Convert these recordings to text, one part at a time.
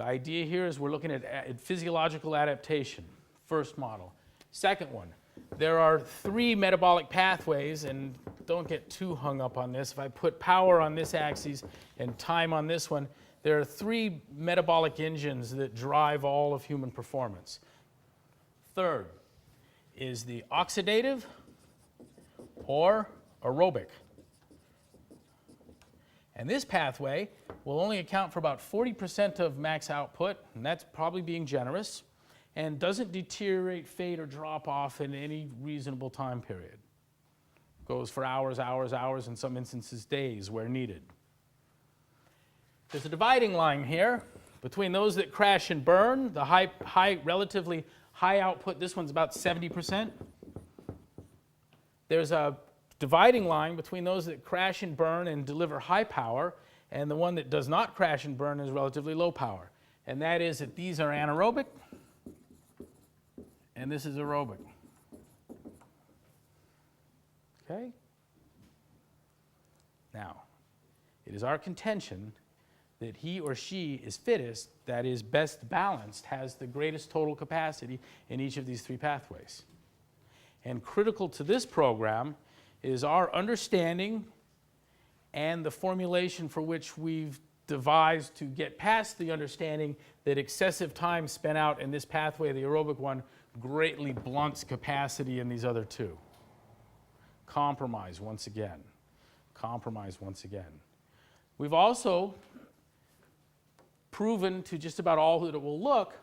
The idea here is we're looking at physiological adaptation, first model. Second one, there are 3 metabolic pathways, and don't get too hung up on this. If I put power on this axis and time on this one, there are 3 metabolic engines that drive all of human performance. Third is the oxidative or aerobic. And this pathway will only account for about 40% of max output, and that's probably being generous, and doesn't deteriorate, fade, or drop off in any reasonable time period. Goes for hours, hours, hours, in some instances days where needed. There's a dividing line here between those that crash and burn, the relatively high output, this one's about 70%. There's a dividing line between those that crash and burn and deliver high power, and the one that does not crash and burn is relatively low power. And that is that these are anaerobic, and this is aerobic. Okay? Now, it is our contention that he or she is fittest, that is best balanced, has the greatest total capacity in each of these 3 pathways. And critical to this program is our understanding and the formulation for which we've devised to get past the understanding that excessive time spent out in this pathway, the aerobic one, greatly blunts capacity in these other 2. Compromise once again. Compromise once again. We've also proven to just about all that it will look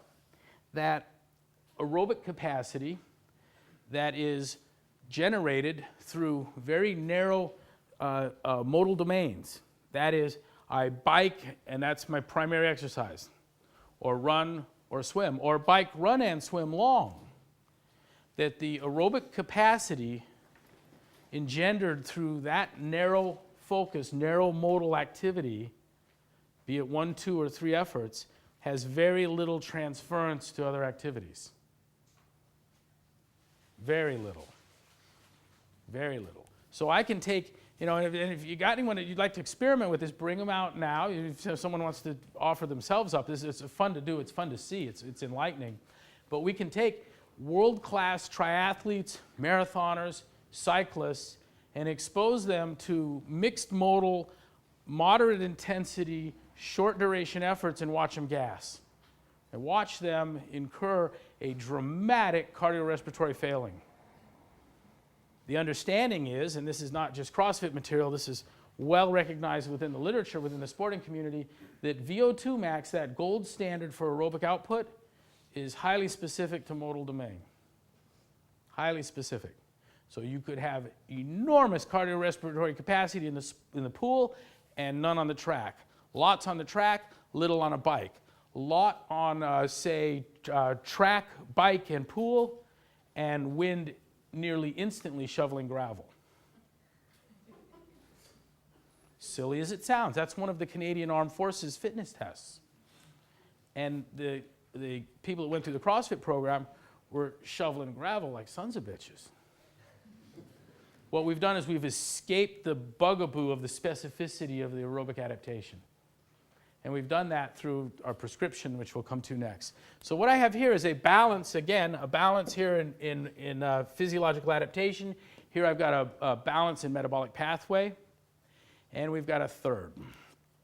that aerobic capacity that is generated through very narrow modal domains. That is, I bike and that's my primary exercise, or run or swim, or bike, run, and swim long. That the aerobic capacity engendered through that narrow focus, narrow modal activity, be it 1, 2, or 3 efforts, has very little transference to other activities. Very little. Very little. So I can take, and if you got anyone that you'd like to experiment with this, bring them out now. If someone wants to offer themselves up, it's fun to do, it's fun to see, it's enlightening. But we can take world-class triathletes, marathoners, cyclists, and expose them to mixed modal, moderate intensity, short duration efforts and watch them gas. And watch them incur a dramatic cardiorespiratory failing. The understanding is, and this is not just CrossFit material, this is well recognized within the literature, within the sporting community, that VO2 max, that gold standard for aerobic output, is highly specific to modal domain. Highly specific. So you could have enormous cardiorespiratory capacity in the pool and none on the track. Lots on the track, little on a bike. Lot on, track, bike, and pool, and wind nearly instantly shoveling gravel. Silly as it sounds, that's one of the Canadian Armed Forces fitness tests. And the people that went through the CrossFit program were shoveling gravel like sons of bitches. What we've done is we've escaped the bugaboo of the specificity of the aerobic adaptation. And we've done that through our prescription, which we'll come to next. So what I have here is a balance, again, a balance here in physiological adaptation. Here I've got a balance in metabolic pathway. And we've got a third.